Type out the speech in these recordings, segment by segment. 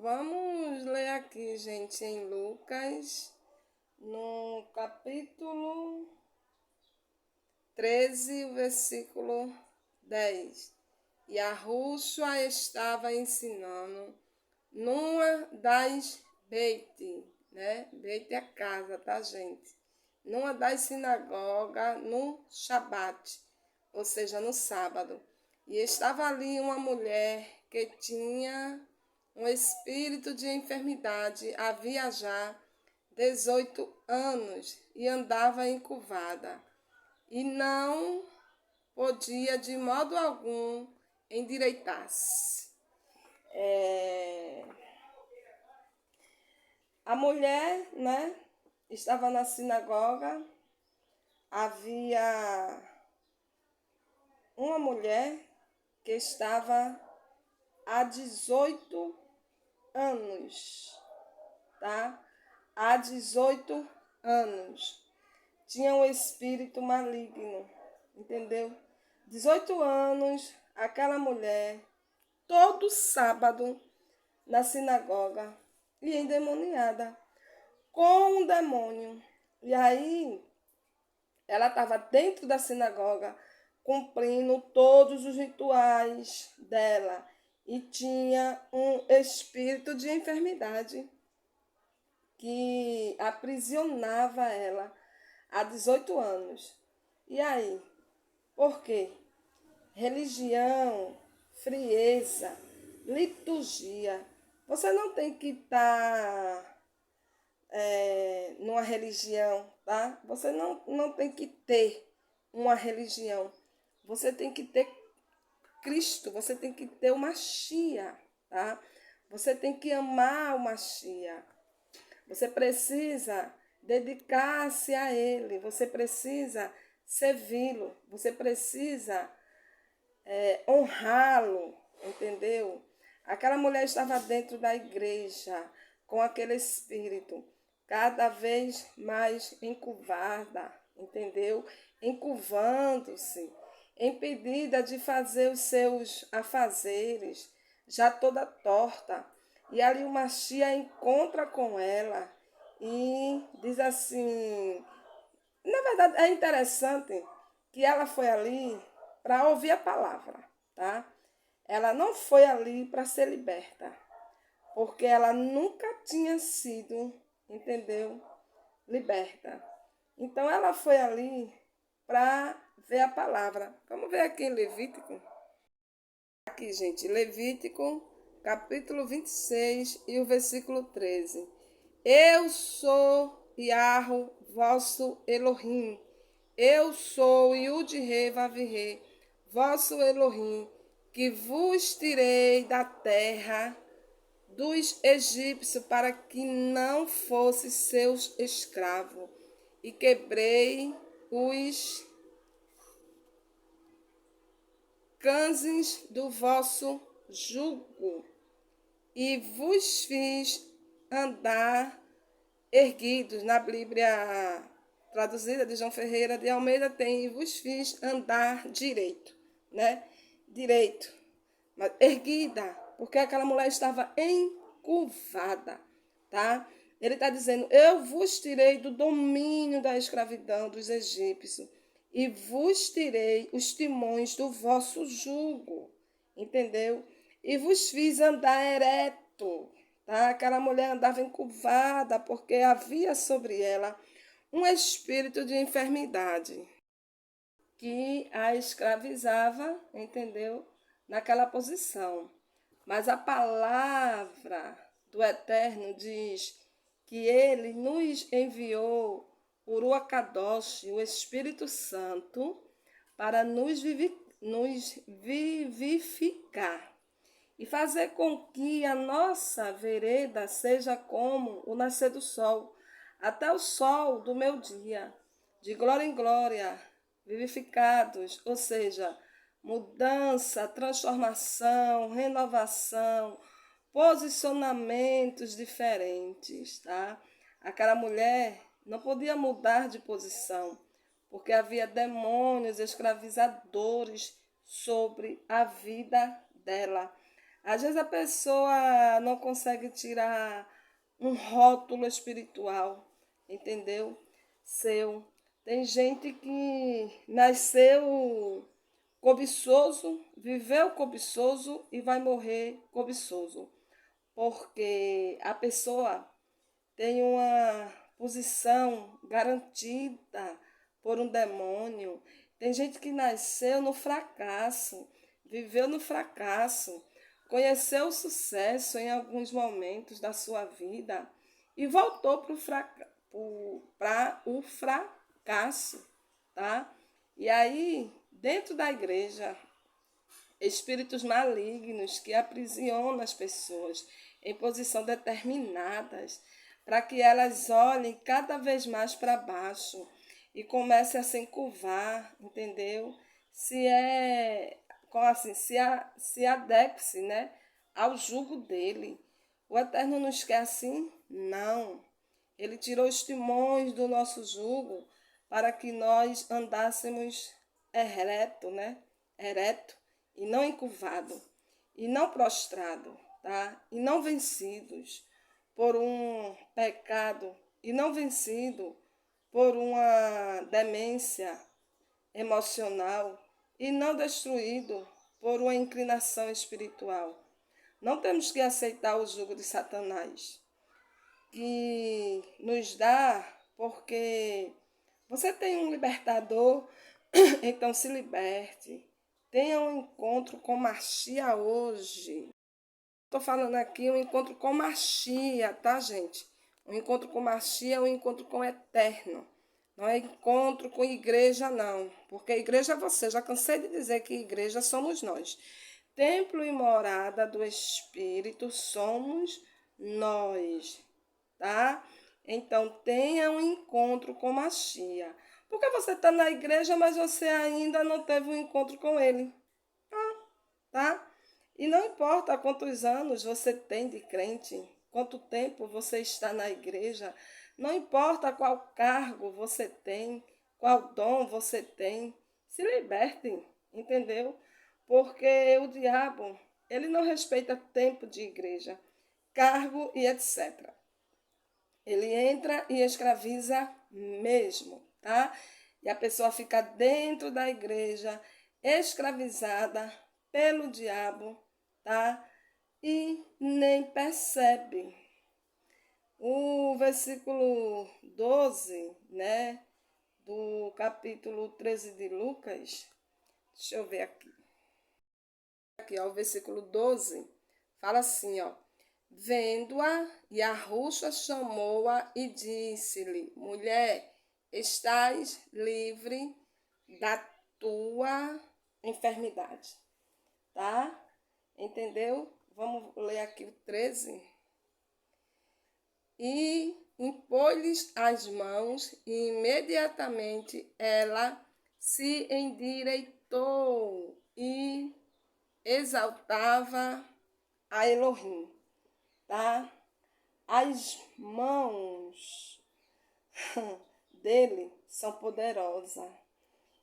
Vamos ler aqui, gente, em Lucas, no capítulo 13, o versículo 10. E a Rússua estava ensinando numa das Beit, né? Beit é a casa, tá, gente? Numa das sinagogas no Shabat, ou seja, no sábado. E estava ali uma mulher que tinha um espírito de enfermidade havia já 18 anos e andava encurvada e não podia de modo algum endireitar-se. A mulher, né, estava na sinagoga, havia uma mulher que estava há 18 anos, tá? Há 18 anos. Tinha um espírito maligno, entendeu? 18 anos, aquela mulher, todo sábado, na sinagoga, e endemoniada, com um demônio. E aí, ela estava dentro da sinagoga, cumprindo todos os rituais dela, e tinha um espírito de enfermidade que aprisionava ela há 18 anos. E aí? Por quê? Religião, frieza, liturgia. Você não tem que estar numa religião, tá? Você não tem que ter uma religião. Você tem que ter Cristo, você tem que ter o Machia, tá? Você tem que amar o Machia. Você precisa dedicar-se a Ele, você precisa servi-lo, você precisa honrá-lo, entendeu? Aquela mulher estava dentro da igreja com aquele espírito, cada vez mais encurvada, entendeu? Encurvando-se, impedida de fazer os seus afazeres, já toda torta. E ali o Machia encontra com ela e diz assim, na verdade é interessante que ela foi ali para ouvir a palavra, tá? Ela não foi ali para ser liberta, porque ela nunca tinha sido, entendeu? Liberta. Então ela foi ali para ver a palavra. Vamos ver aqui em Levítico. Aqui, gente, Levítico, capítulo 26 e o versículo 13. Eu sou Yahweh, vosso Elohim. Eu sou Yud-Re, Vav-Re, vosso Elohim, que vos tirei da terra dos egípcios para que não fosse seus escravos, e quebrei os cães do vosso jugo, e vos fiz andar erguidos. Na Bíblia traduzida de João Ferreira de Almeida tem e vos fiz andar direito, né? Direito, mas erguida, porque aquela mulher estava encurvada, tá? Ele está dizendo, eu vos tirei do domínio da escravidão dos egípcios e vos tirei os timões do vosso jugo, entendeu? E vos fiz andar ereto, tá? Aquela mulher andava encurvada porque havia sobre ela um espírito de enfermidade que a escravizava, entendeu? Naquela posição. Mas a palavra do Eterno diz que ele nos enviou o Ruach Kadosh, o Espírito Santo, para nos vivificar e fazer com que a nossa vereda seja como o nascer do sol, até o sol do meu dia, de glória em glória, vivificados, ou seja, mudança, transformação, renovação, posicionamentos diferentes, tá? Aquela mulher não podia mudar de posição, porque havia demônios escravizadores sobre a vida dela. Às vezes a pessoa não consegue tirar um rótulo espiritual, entendeu? Seu. Tem gente que nasceu cobiçoso, viveu cobiçoso e vai morrer cobiçoso, porque a pessoa tem uma posição garantida por um demônio. Tem gente que nasceu no fracasso, viveu no fracasso, conheceu o sucesso em alguns momentos da sua vida e voltou para o fracasso, tá? E aí, dentro da igreja, espíritos malignos que aprisionam as pessoas em posição determinadas, para que elas olhem cada vez mais para baixo e comecem a se encurvar, entendeu? Se é, como assim, se adeque-se, né, ao jugo dele. O Eterno nos quer assim? Não. Ele tirou os timões do nosso jugo para que nós andássemos ereto, né? Ereto e não encurvado, e não prostrado, tá? E não vencidos por um pecado, e não vencido por uma demência emocional, e não destruído por uma inclinação espiritual. Não temos que aceitar o jugo de Satanás, que nos dá, porque você tem um libertador, então se liberte. Tenha um encontro com Machia hoje. Estou falando aqui um encontro com Machia, tá, gente? Um encontro com Machia é um encontro com o Eterno. Não é encontro com igreja, não. Porque igreja é você. Já cansei de dizer que igreja somos nós. Templo e morada do Espírito somos nós, tá? Então, tenha um encontro com Machia. Porque você está na igreja, mas você ainda não teve um encontro com ele, tá? E não importa quantos anos você tem de crente, quanto tempo você está na igreja, não importa qual cargo você tem, qual dom você tem, se libertem, entendeu? Porque o diabo, ele não respeita tempo de igreja, cargo e etc. Ele entra e escraviza mesmo, tá? E a pessoa fica dentro da igreja, escravizada pelo diabo, tá? E nem percebe. O versículo 12, né, do capítulo 13 de Lucas, deixa eu ver aqui. Aqui, ó, o versículo 12, fala assim, ó. Vendo-a, Yahushua chamou-a e disse-lhe: Mulher, estás livre da tua enfermidade. Tá? Entendeu? Vamos ler aqui o 13. E impôs-lhes as mãos, e imediatamente ela se endireitou e exaltava a Elohim, tá? As mãos dele são poderosas.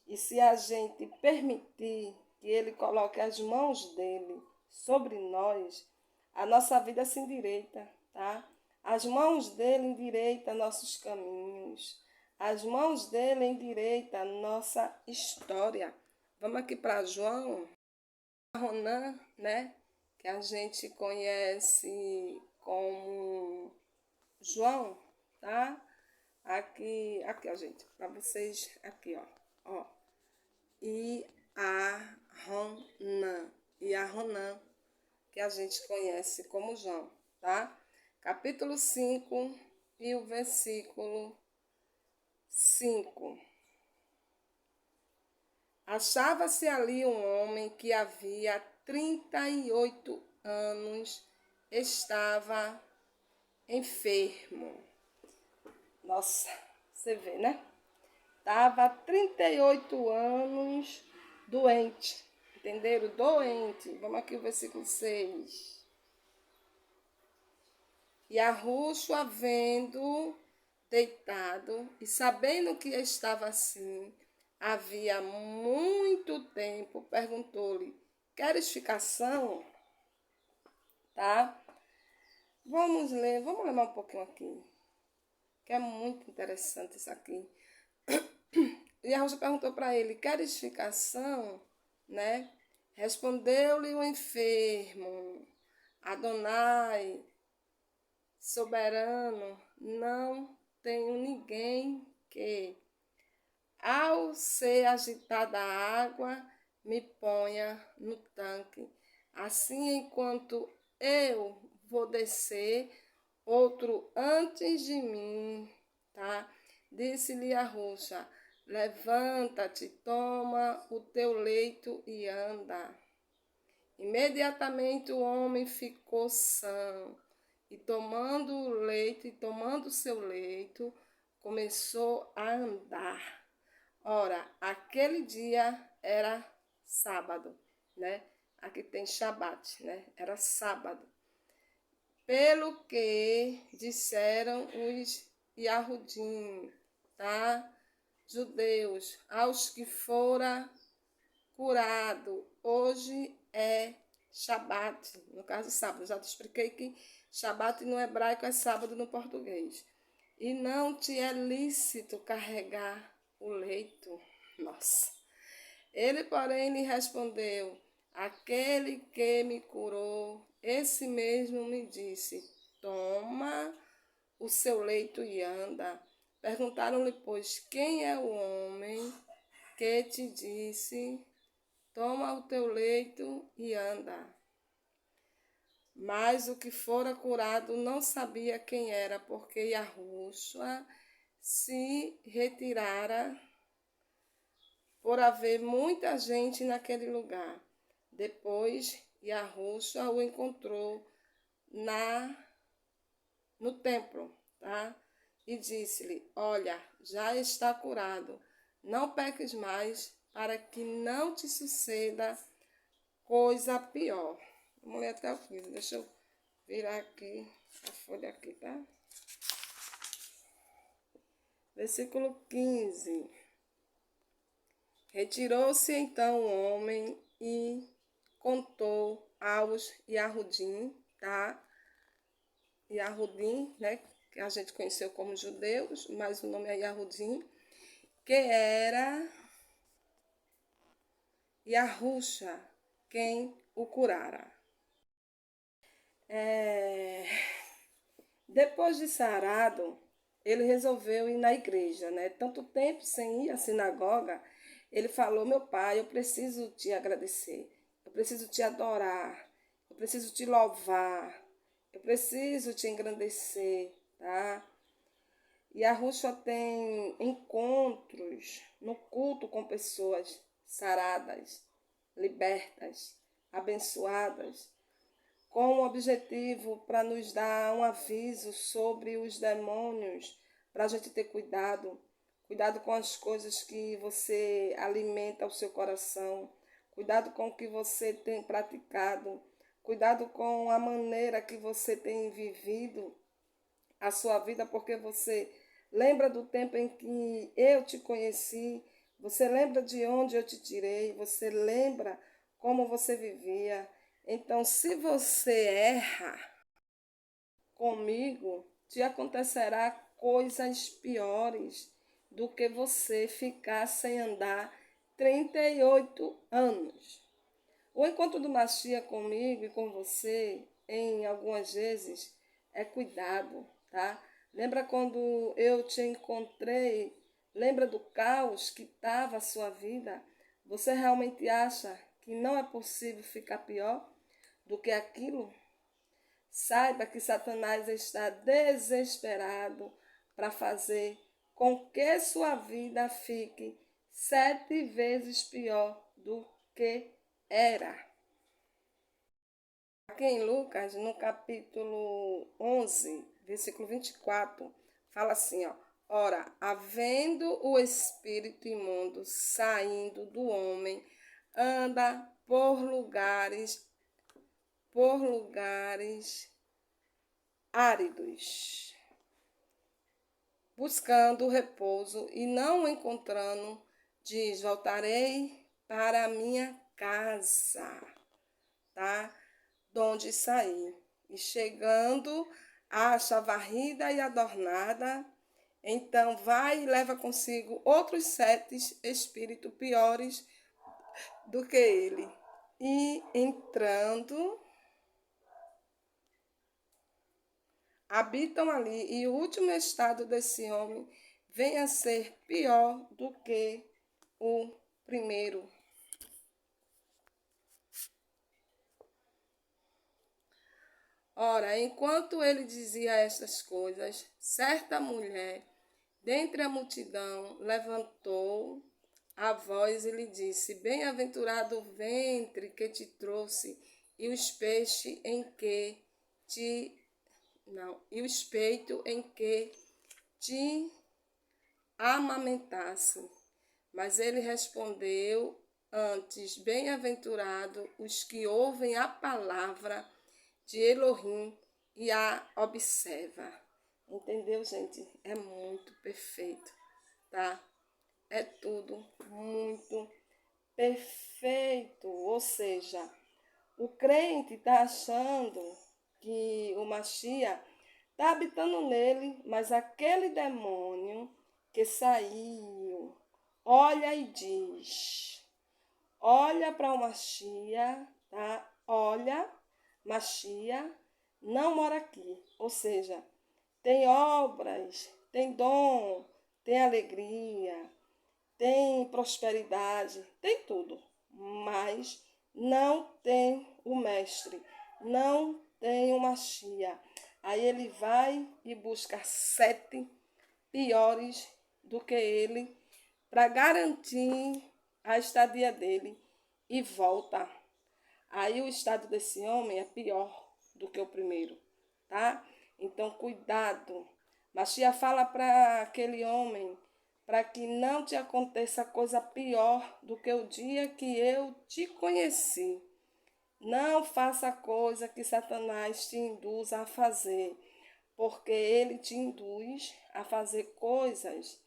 E se a gente permitir que ele coloque as mãos dele sobre nós, a nossa vida se endireita, tá? As mãos dele endireitam nossos caminhos. As mãos dele endireitam nossa história. Vamos aqui para João, Ronan, né? Que a gente conhece como João, tá? Aqui, ó, gente, para vocês, aqui, ó. E a Ronan, que a gente conhece como João, tá? Capítulo 5 e o versículo 5. Achava-se ali um homem que havia 38 anos estava enfermo. Nossa, você vê, né? Estava 38 anos doente. Entenderam? Doente. Vamos aqui o versículo 6. E Yahushua, vendo deitado e sabendo que estava assim, havia muito tempo, perguntou-lhe: Queres ficar são? tá? Vamos ler um pouquinho aqui, que é muito interessante isso aqui. E a Rússia perguntou para ele, queres ficação, né? Respondeu-lhe o enfermo, Adonai, soberano, não tenho ninguém que, ao ser agitada a água, me ponha no tanque. Assim, enquanto eu vou descer, outro antes de mim, tá? Disse-lhe a rocha, levanta-te, toma o teu leito e anda. Imediatamente o homem ficou são, e tomando seu leito, começou a andar. Ora, aquele dia era sábado, né? Aqui tem Shabat, né? Era sábado. Pelo que disseram os Yahudim, tá? Judeus, aos que fora curado. Hoje é Shabat, no caso sábado. Já te expliquei que Shabat no hebraico é sábado no português. E não te é lícito carregar o leito. Nossa. Ele, porém, lhe respondeu, aquele que me curou, esse mesmo me disse, toma o seu leito e anda. Perguntaram-lhe, pois, quem é o homem que te disse, toma o teu leito e anda. Mas o que fora curado não sabia quem era, porque Yahushua se retirara por haver muita gente naquele lugar. Depois Yahushua o encontrou no templo, tá? E disse-lhe, olha, já está curado, não peques mais, para que não te suceda coisa pior. Vamos ler até o fim, deixa eu virar aqui a folha aqui, tá? Versículo 15. Retirou-se então o homem e contou aos Yahudim, tá? Yahudim, né? Que a gente conheceu como judeus, mas o nome é Yahudim, que era Yahusha, quem o curara. Depois de sarado, ele resolveu ir na igreja, né? Tanto tempo sem ir à sinagoga, ele falou, meu pai, eu preciso te agradecer, eu preciso te adorar, eu preciso te louvar, eu preciso te engrandecer, tá? E a Rússia tem encontros no culto com pessoas saradas, libertas, abençoadas, com o objetivo para nos dar um aviso sobre os demônios, para a gente ter cuidado. Cuidado com as coisas que você alimenta o seu coração. Cuidado com o que você tem praticado. Cuidado com a maneira que você tem vivido a sua vida, porque você lembra do tempo em que eu te conheci, você lembra de onde eu te tirei, você lembra como você vivia. Então, se você erra comigo, te acontecerá coisas piores do que você ficar sem andar 38 anos. O encontro do Mashiach comigo e com você, em algumas vezes, é cuidado, tá? Lembra quando eu te encontrei? Lembra do caos que estava a sua vida? Você realmente acha que não é possível ficar pior do que aquilo? Saiba que Satanás está desesperado para fazer com que sua vida fique 7 vezes pior do que era. Aqui em Lucas, no capítulo 11, versículo 24, fala assim, ó. Ora, havendo o espírito imundo saindo do homem, anda por lugares áridos, buscando repouso e não o encontrando, diz, voltarei para a minha casa, tá? De onde saí. E chegando, acha varrida e adornada. Então vai e leva consigo outros 7 espíritos piores do que ele. E entrando, habitam ali. E o último estado desse homem vem a ser pior do que o primeiro. Ora, enquanto ele dizia estas coisas, certa mulher, dentre a multidão, levantou a voz e lhe disse: Bem-aventurado o ventre que te trouxe e os peixes em que te e o peito em que te amamentasse. Mas ele respondeu antes: Bem-aventurado os que ouvem a palavra de Elohim e a observa. Entendeu, gente? É muito perfeito, tá? É tudo muito perfeito. Ou seja, o crente está achando que o Mashiach está habitando nele, mas aquele demônio que saiu, olha e diz, olha para o Mashiach, tá? Olha, Mashiach não mora aqui. Ou seja, tem obras, tem dom, tem alegria, tem prosperidade, tem tudo, mas não tem o mestre, não tem o Mashiach. Aí ele vai e busca 7 piores do que ele para garantir a estadia dele e volta. Aí o estado desse homem é pior do que o primeiro, tá? Então cuidado. Mashiach fala para aquele homem para que não te aconteça coisa pior do que o dia que eu te conheci. Não faça coisa que Satanás te induz a fazer, porque ele te induz a fazer coisas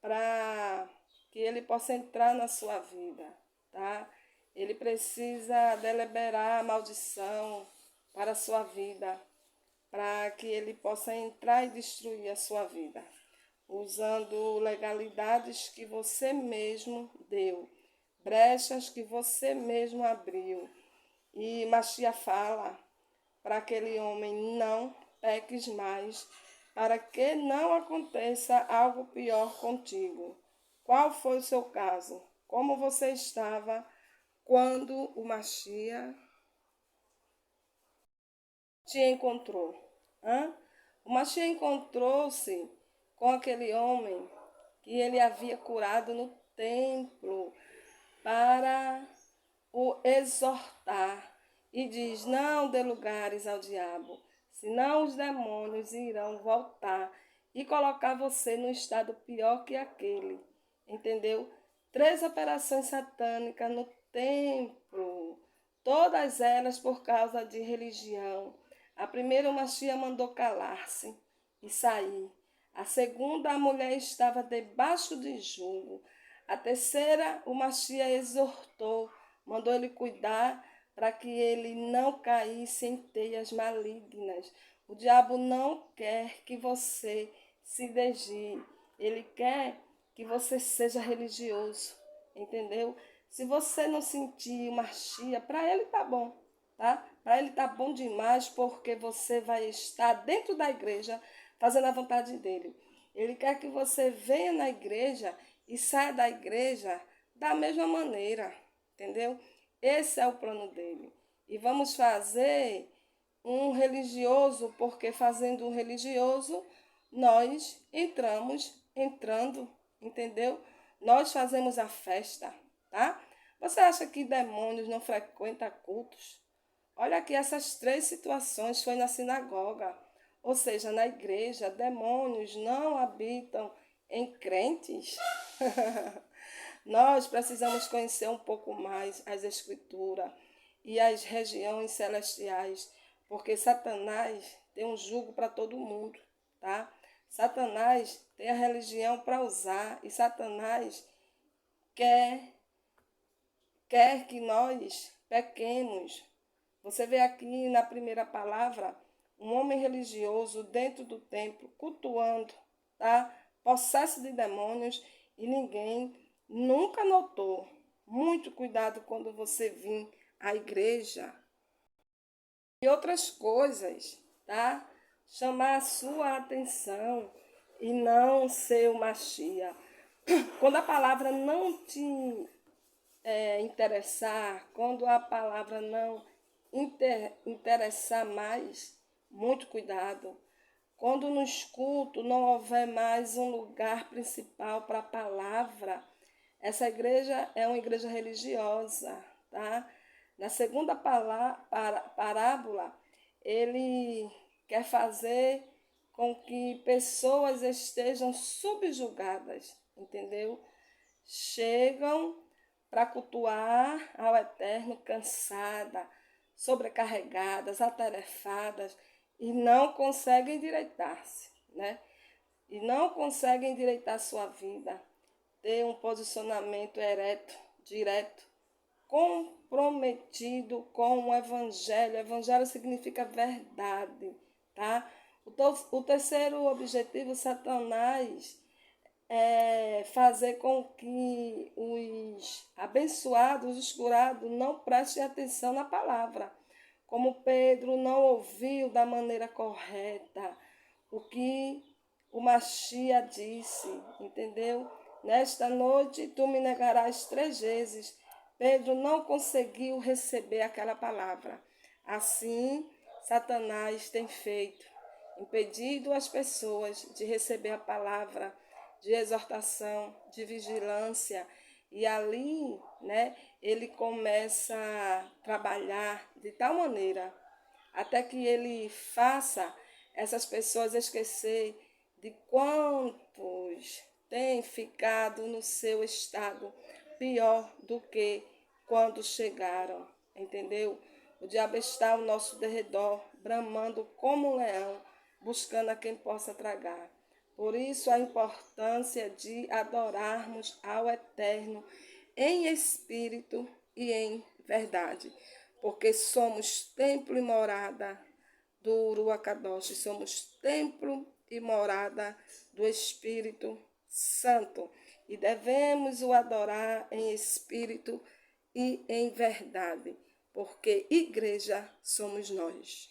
para que ele possa entrar na sua vida, tá? Ele precisa deliberar a maldição para a sua vida, para que ele possa entrar e destruir a sua vida, usando legalidades que você mesmo deu, brechas que você mesmo abriu. E Mashiach fala para aquele homem: não peques mais, para que não aconteça algo pior contigo. Qual foi o seu caso? Como você estava quando o Mashiach te encontrou? O Mashiach encontrou-se com aquele homem que ele havia curado no templo para o exortar. E diz: não dê lugares ao diabo, senão os demônios irão voltar e colocar você no estado pior que aquele. Entendeu? 3 operações satânicas no templo, todas elas por causa de religião. A primeira, o Mashiach mandou calar-se e sair. A segunda, a mulher estava debaixo de jugo. A terceira, o Mashiach exortou, mandou ele cuidar para que ele não caísse em teias malignas. O diabo não quer que você se desvie. Ele quer que você seja religioso, entendeu? Se você não sentir uma chia, para ele tá bom, tá? Para ele tá bom demais, porque você vai estar dentro da igreja fazendo a vontade dele. Ele quer que você venha na igreja e saia da igreja da mesma maneira, entendeu? Esse é o plano dele. E vamos fazer um religioso, porque fazendo um religioso, nós entrando, entendeu? Nós fazemos a festa, tá? Você acha que demônios não frequentam cultos? Olha aqui, essas 3 situações foi na sinagoga, ou seja, na igreja. Demônios não habitam em crentes. Nós precisamos conhecer um pouco mais as escrituras e as regiões celestiais, porque Satanás tem um jugo para todo mundo, tá? Satanás tem a religião para usar e Satanás quer que nós pequemos. Você vê aqui na primeira palavra um homem religioso dentro do templo, cultuando, tá? Possesso de demônios, e ninguém nunca notou. Muito cuidado quando você vir à igreja. E outras coisas, tá? Chamar a sua atenção e não ser o Machia. Quando a palavra não te interessar, quando a palavra não interessar mais, muito cuidado. Quando no cultos não houver mais um lugar principal para a palavra, essa igreja é uma igreja religiosa, tá? Na segunda parábola, ele quer fazer com que pessoas estejam subjugadas, entendeu? Chegam para cultuar ao Eterno cansada, sobrecarregadas, atarefadas, e não conseguem endireitar-se, né? E não conseguem endireitar sua vida, ter um posicionamento ereto, direto, comprometido com o Evangelho. Evangelho significa verdade, tá? O terceiro objetivo, Satanás, é fazer com que os abençoados, os curados, não prestem atenção na palavra. Como Pedro não ouviu da maneira correta o que o Machia disse, entendeu? Nesta noite tu me negarás 3 vezes. Pedro não conseguiu receber aquela palavra. Assim, Satanás tem feito, impedido as pessoas de receber a palavra de exortação, de vigilância. E ali, né, ele começa a trabalhar de tal maneira até que ele faça essas pessoas esquecer de quantos têm ficado no seu estado pior do que quando chegaram, entendeu? O diabo está ao nosso derredor, bramando como um leão, buscando a quem possa tragar. Por isso a importância de adorarmos ao Eterno em espírito e em verdade, porque somos templo e morada do Ruach Kadosh, somos templo e morada do Espírito Santo, e devemos o adorar em espírito e em verdade, porque igreja somos nós.